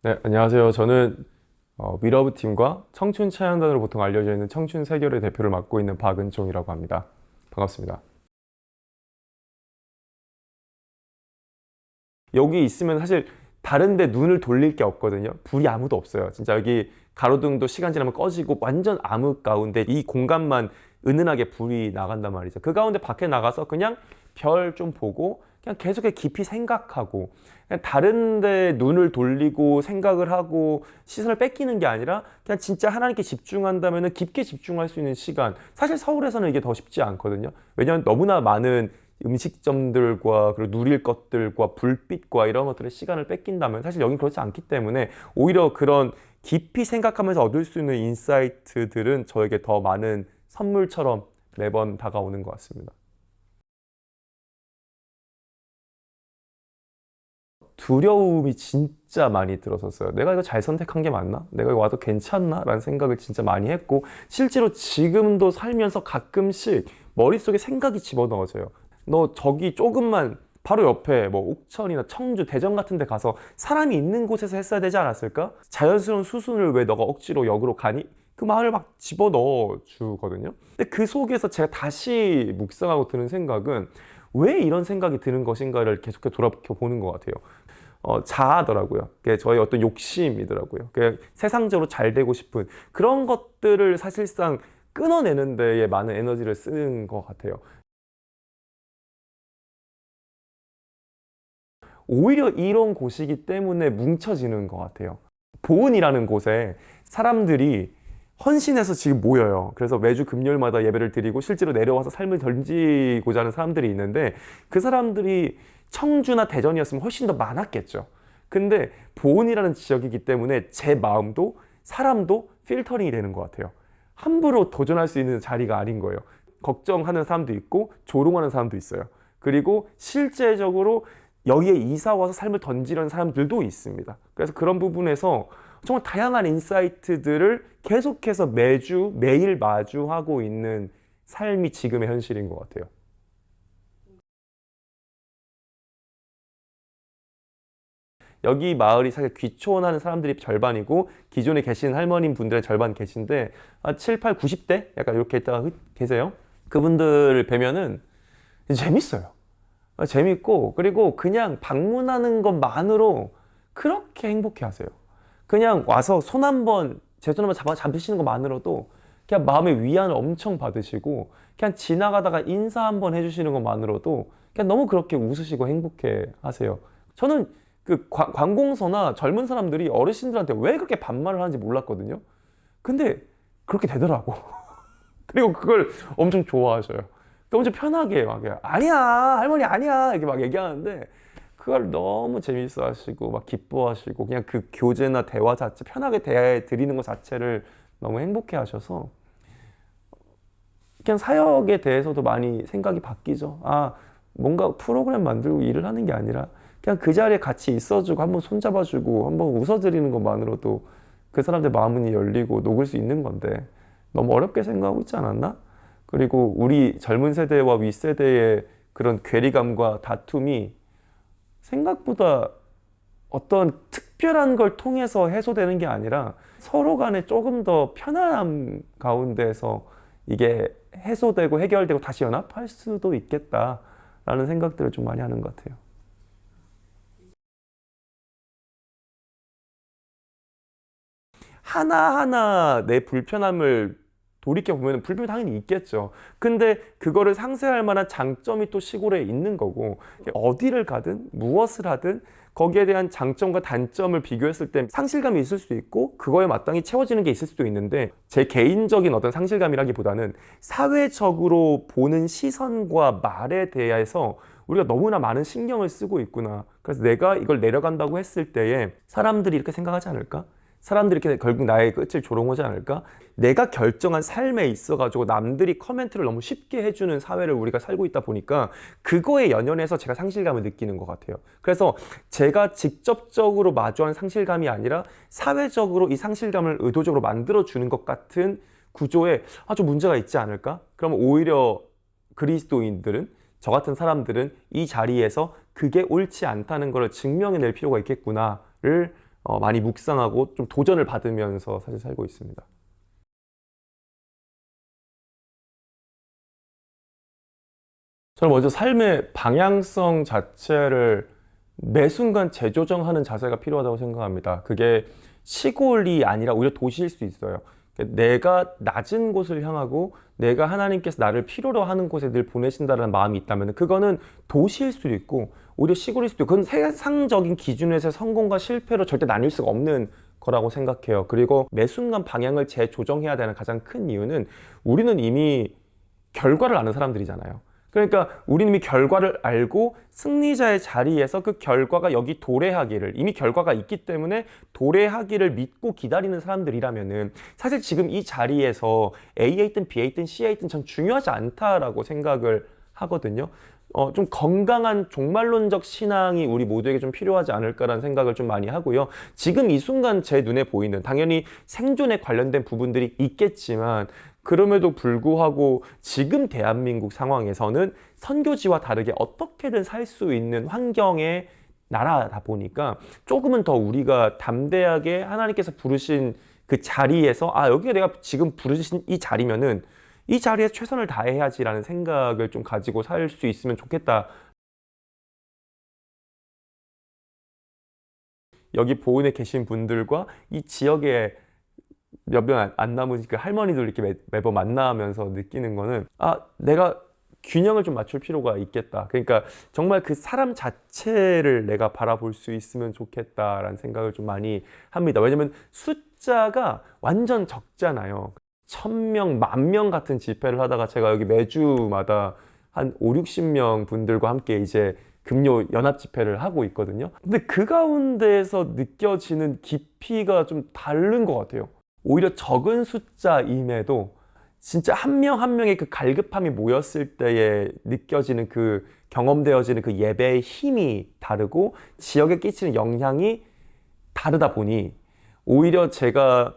네, 안녕하세요. 저는 위러브 팀과 청춘 차양단으로 보통 알려져 있는 청춘 세결의 대표를 맡고 있는 박은종이라고 합니다. 반갑습니다. 여기 있으면 사실 다른 데 눈을 돌릴 게 없거든요. 불이 아무도 없어요. 진짜 여기 가로등도 시간 지나면 꺼지고 완전 암흑 가운데 이 공간만 은은하게 불이 나간단 말이죠. 그 가운데 밖에 나가서 그냥 별 좀 보고 그냥 계속 깊이 생각하고 그냥 다른 데 눈을 돌리고 생각을 하고 시선을 뺏기는 게 아니라 그냥 진짜 하나님께 집중한다면 깊게 집중할 수 있는 시간. 사실 서울에서는 이게 더 쉽지 않거든요. 왜냐하면 너무나 많은 음식점들과 그리고 누릴 것들과 불빛과 이런 것들의 시간을 뺏긴다면 사실 여긴 그렇지 않기 때문에 오히려 그런 깊이 생각하면서 얻을 수 있는 인사이트들은 저에게 더 많은 선물처럼 매번 다가오는 것 같습니다. 두려움이 진짜 많이 들었었어요. 내가 이거 잘 선택한 게 맞나? 내가 이거 와도 괜찮나? 라는 생각을 진짜 많이 했고 실제로 지금도 살면서 가끔씩 머릿속에 생각이 집어넣어져요. 너 저기 조금만 바로 옆에 뭐 옥천이나 청주, 대전 같은 데 가서 사람이 있는 곳에서 했어야 되지 않았을까? 자연스러운 수순을 왜 너가 억지로 역으로 가니? 그 말을 막 집어넣어 주거든요. 근데 그 속에서 제가 다시 묵상하고 드는 생각은 왜 이런 생각이 드는 것인가를 계속해서 돌아보는 것 같아요. 자아더라고요. 그게 저의 어떤 욕심이더라고요. 그 세상적으로 잘 되고 싶은 그런 것들을 사실상 끊어내는 데에 많은 에너지를 쓰는 것 같아요. 오히려 이런 곳이기 때문에 뭉쳐지는 것 같아요. 보은이라는 곳에 사람들이 헌신해서 지금 모여요. 그래서 매주 금요일마다 예배를 드리고 실제로 내려와서 삶을 던지고자 하는 사람들이 있는데 그 사람들이 청주나 대전이었으면 훨씬 더 많았겠죠. 근데 보은이라는 지역이기 때문에 제 마음도 사람도 필터링이 되는 것 같아요. 함부로 도전할 수 있는 자리가 아닌 거예요. 걱정하는 사람도 있고 조롱하는 사람도 있어요. 그리고 실제적으로 여기에 이사 와서 삶을 던지려는 사람들도 있습니다. 그래서 그런 부분에서 정말 다양한 인사이트들을 계속해서 매주 매일 마주하고 있는 삶이 지금의 현실인 것 같아요. 여기 마을이 사실 귀촌하는 사람들이 절반이고 기존에 계신 할머님 분들의 절반 계신데 7, 8, 90대 약간 이렇게 있다가 계세요. 그분들을 뵈면은 재밌어요. 재밌고 그리고 그냥 방문하는 것만으로 그렇게 행복해 하세요. 그냥 와서 손 한번 제 손 한번 잡으시는 것만으로도 그냥 마음의 위안을 엄청 받으시고 그냥 지나가다가 인사 한번 해주시는 것만으로도 그냥 너무 그렇게 웃으시고 행복해 하세요. 저는 그 관공서나 젊은 사람들이 어르신들한테 왜 그렇게 반말을 하는지 몰랐거든요. 근데 그렇게 되더라고. 그리고 그걸 엄청 좋아하셔요. 그러니까 엄청 편하게 막 아니야 할머니 아니야 이렇게 막 얘기하는데 그걸 너무 재밌어 하시고 막 기뻐하시고 그냥 그 교제나 대화 자체 편하게 대해 드리는 것 자체를 너무 행복해 하셔서 그냥 사역에 대해서도 많이 생각이 바뀌죠. 뭔가 프로그램 만들고 일을 하는 게 아니라 그냥 그 자리에 같이 있어주고 한번 손잡아주고 한번 웃어드리는 것만으로도 그 사람들 마음이 열리고 녹을 수 있는 건데 너무 어렵게 생각하고 있지 않았나? 그리고 우리 젊은 세대와 윗세대의 그런 괴리감과 다툼이 생각보다 어떤 특별한 걸 통해서 해소되는 게 아니라 서로 간에 조금 더 편안함 가운데서 이게 해소되고 해결되고 다시 연합할 수도 있겠다라는 생각들을 좀 많이 하는 것 같아요. 하나하나 내 불편함을 돌이켜보면 불편이 당연히 있겠죠. 근데 그거를 상쇄할 만한 장점이 또 시골에 있는 거고, 어디를 가든 무엇을 하든 거기에 대한 장점과 단점을 비교했을 때 상실감이 있을 수도 있고, 그거에 마땅히 채워지는 게 있을 수도 있는데, 제 개인적인 어떤 상실감이라기보다는 사회적으로 보는 시선과 말에 대해서 우리가 너무나 많은 신경을 쓰고 있구나. 그래서 내가 이걸 내려간다고 했을 때에 사람들이 이렇게 생각하지 않을까? 사람들이 이렇게 결국 나의 끝을 조롱하지 않을까? 내가 결정한 삶에 있어가지고 남들이 커멘트를 너무 쉽게 해주는 사회를 우리가 살고 있다 보니까 그거에 연연해서 제가 상실감을 느끼는 것 같아요. 그래서 제가 직접적으로 마주한 상실감이 아니라 사회적으로 이 상실감을 의도적으로 만들어주는 것 같은 구조에 아주 문제가 있지 않을까? 그러면 오히려 그리스도인들은 저 같은 사람들은 이 자리에서 그게 옳지 않다는 것을 증명해낼 필요가 있겠구나를 많이 묵상하고 좀 도전을 받으면서 사실 살고 있습니다. 저는 먼저 삶의 방향성 자체를 매 순간 재조정하는 자세가 필요하다고 생각합니다. 그게 시골이 아니라 오히려 도시일 수 있어요. 내가 낮은 곳을 향하고 내가 하나님께서 나를 필요로 하는 곳에 늘 보내신다는 마음이 있다면 그거는 도시일 수도 있고 오히려 시골일 수도 있고 그건 세상적인 기준에서 성공과 실패로 절대 나뉠 수가 없는 거라고 생각해요. 그리고 매 순간 방향을 재조정해야 되는 가장 큰 이유는 우리는 이미 결과를 아는 사람들이잖아요. 그러니까 우리는 이미 결과를 알고 승리자의 자리에서 그 결과가 여기 도래하기를 이미 결과가 있기 때문에 도래하기를 믿고 기다리는 사람들이라면은 사실 지금 이 자리에서 A에 있든 B에 있든 C에 있든 참 중요하지 않다라고 생각을 하거든요. 좀 건강한 종말론적 신앙이 우리 모두에게 좀 필요하지 않을까라는 생각을 좀 많이 하고요. 지금 이 순간 제 눈에 보이는 당연히 생존에 관련된 부분들이 있겠지만 그럼에도 불구하고 지금 대한민국 상황에서는 선교지와 다르게 어떻게든 살 수 있는 환경의 나라다 보니까 조금은 더 우리가 담대하게 하나님께서 부르신 그 자리에서 여기가 내가 지금 부르신 이 자리면은 이 자리에 최선을 다해야지라는 생각을 좀 가지고 살 수 있으면 좋겠다. 여기 보은에 계신 분들과 이 지역에 몇 명 안 남은 그 할머니들 이렇게 매번 만나면서 느끼는 거는 내가 균형을 좀 맞출 필요가 있겠다. 그러니까 정말 그 사람 자체를 내가 바라볼 수 있으면 좋겠다라는 생각을 좀 많이 합니다. 왜냐면 숫자가 완전 적잖아요. 1,000명, 10,000명 같은 집회를 하다가 제가 여기 매주마다 한 5, 60명 분들과 함께 이제 금요 연합 집회를 하고 있거든요. 근데 그 가운데에서 느껴지는 깊이가 좀 다른 것 같아요. 오히려 적은 숫자임에도 진짜 한 명 한 명의 그 갈급함이 모였을 때에 느껴지는 그 경험되어지는 그 예배의 힘이 다르고 지역에 끼치는 영향이 다르다 보니 오히려 제가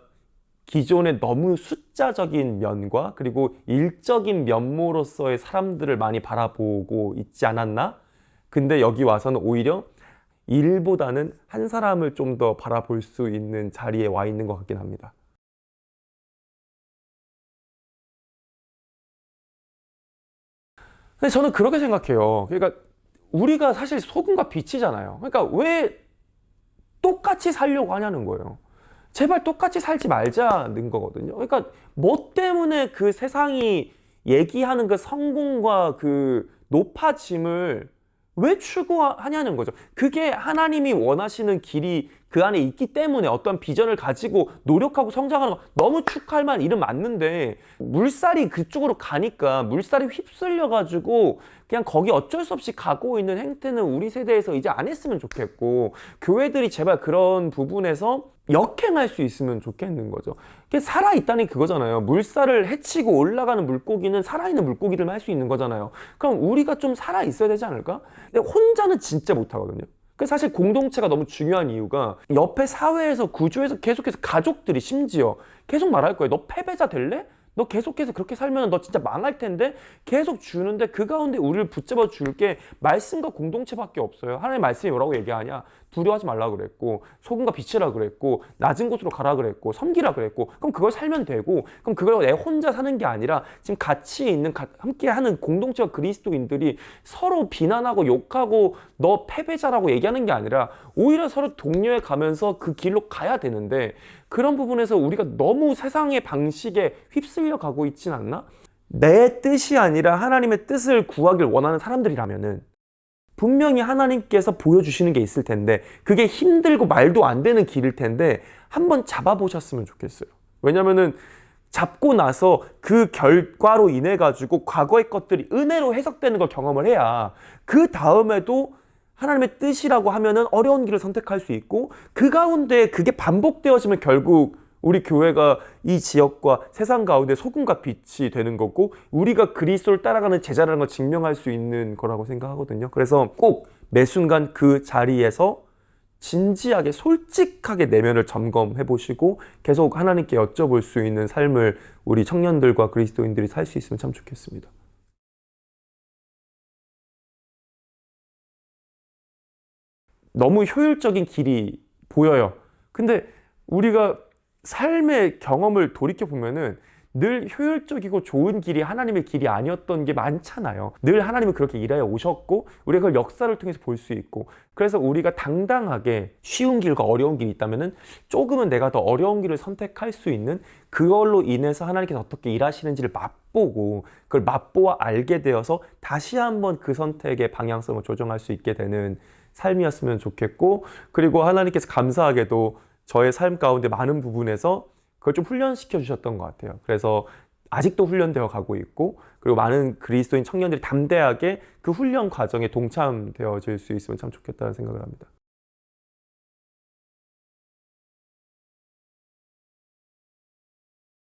기존에 너무 숫자적인 면과 그리고 일적인 면모로서의 사람들을 많이 바라보고 있지 않았나? 근데 여기 와서는 오히려 일보다는 한 사람을 좀 더 바라볼 수 있는 자리에 와 있는 것 같긴 합니다. 근데 저는 그렇게 생각해요. 그러니까 우리가 사실 소금과 빛이잖아요. 그러니까 왜 똑같이 살려고 하냐는 거예요. 제발 똑같이 살지 말자는 거거든요. 그러니까 뭐 때문에 그 세상이 얘기하는 그 성공과 그 높아짐을 왜 추구하냐는 거죠. 그게 하나님이 원하시는 길이 그 안에 있기 때문에 어떤 비전을 가지고 노력하고 성장하는 거 너무 축하할 만한 일은 맞는데 물살이 그쪽으로 가니까 물살이 휩쓸려 가지고 그냥 거기 어쩔 수 없이 가고 있는 행태는 우리 세대에서 이제 안 했으면 좋겠고 교회들이 제발 그런 부분에서 역행할 수 있으면 좋겠는 거죠. 그게 살아있다니 그거잖아요. 물살을 헤치고 올라가는 물고기는 살아있는 물고기들만 할 수 있는 거잖아요. 그럼 우리가 좀 살아있어야 되지 않을까? 근데 혼자는 진짜 못하거든요. 사실 공동체가 너무 중요한 이유가 옆에 사회에서 구조에서 계속해서 가족들이 심지어 계속 말할 거예요. 너 패배자 될래? 너 계속해서 그렇게 살면 너 진짜 망할 텐데 계속 주는데 그 가운데 우리를 붙잡아 줄 게 말씀과 공동체밖에 없어요. 하나님의 말씀이 뭐라고 얘기하냐? 두려워하지 말라 그랬고 소금과 빛이라 그랬고 낮은 곳으로 가라 그랬고 섬기라 그랬고 그럼 그걸 살면 되고 그럼 그걸 내 혼자 사는 게 아니라 지금 같이 있는 함께하는 공동체와 그리스도인들이 서로 비난하고 욕하고 너 패배자라고 얘기하는 게 아니라 오히려 서로 독려해 가면서 그 길로 가야 되는데 그런 부분에서 우리가 너무 세상의 방식에 휩쓸려 가고 있진 않나? 내 뜻이 아니라 하나님의 뜻을 구하길 원하는 사람들이라면은 분명히 하나님께서 보여주시는 게 있을 텐데 그게 힘들고 말도 안 되는 길일 텐데 한번 잡아보셨으면 좋겠어요. 왜냐면은 잡고 나서 그 결과로 인해 가지고 과거의 것들이 은혜로 해석되는 걸 경험을 해야 그 다음에도 하나님의 뜻이라고 하면은 어려운 길을 선택할 수 있고 그 가운데 그게 반복되어지면 결국 우리 교회가 이 지역과 세상 가운데 소금과 빛이 되는 거고 우리가 그리스도를 따라가는 제자라는 걸 증명할 수 있는 거라고 생각하거든요. 그래서 꼭 매 순간 그 자리에서 진지하게 솔직하게 내면을 점검해 보시고 계속 하나님께 여쭤볼 수 있는 삶을 우리 청년들과 그리스도인들이 살 수 있으면 참 좋겠습니다. 너무 효율적인 길이 보여요. 근데 우리가 삶의 경험을 돌이켜 보면은 늘 효율적이고 좋은 길이 하나님의 길이 아니었던 게 많잖아요. 늘 하나님은 그렇게 일하여 오셨고 우리가 그걸 역사를 통해서 볼 수 있고, 그래서 우리가 당당하게 쉬운 길과 어려운 길이 있다면은 조금은 내가 더 어려운 길을 선택할 수 있는, 그걸로 인해서 하나님께서 어떻게 일하시는지를 맛보고 그걸 맛보아 알게 되어서 다시 한번 그 선택의 방향성을 조정할 수 있게 되는 삶이었으면 좋겠고, 그리고 하나님께서 감사하게도 저의 삶 가운데 많은 부분에서 그걸 좀 훈련시켜 주셨던 것 같아요. 그래서 아직도 훈련되어 가고 있고, 그리고 많은 그리스도인 청년들이 담대하게 그 훈련 과정에 동참되어질 수 있으면 참 좋겠다는 생각을 합니다.